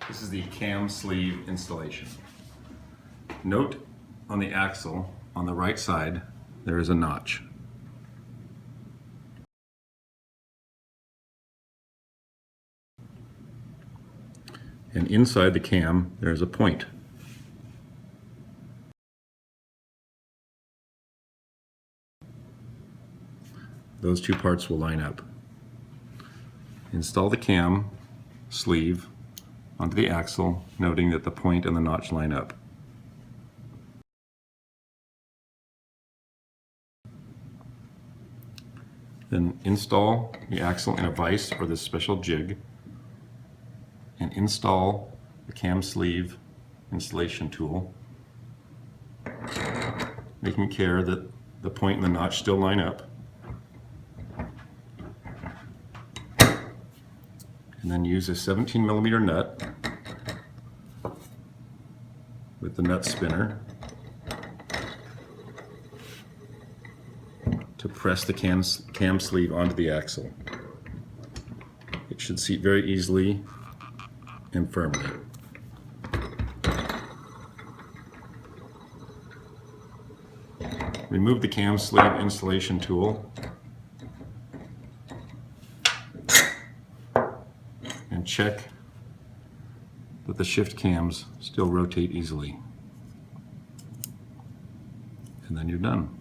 This is the cam sleeve installation. Note on the axle on the right side there is a notch. And inside the cam there is a point. Those two parts will line up. Install the cam sleeve onto the axle, noting that the point and the notch line up. Then install the axle in a vise or this special jig, and install the cam sleeve installation tool, making care that the point and the notch still line up. And then use a 17mm nut with the nut spinner to press the cam sleeve onto the axle. It should seat very easily and firmly. Remove the cam sleeve installation tool and check that the shift cams still rotate easily. And then you're done.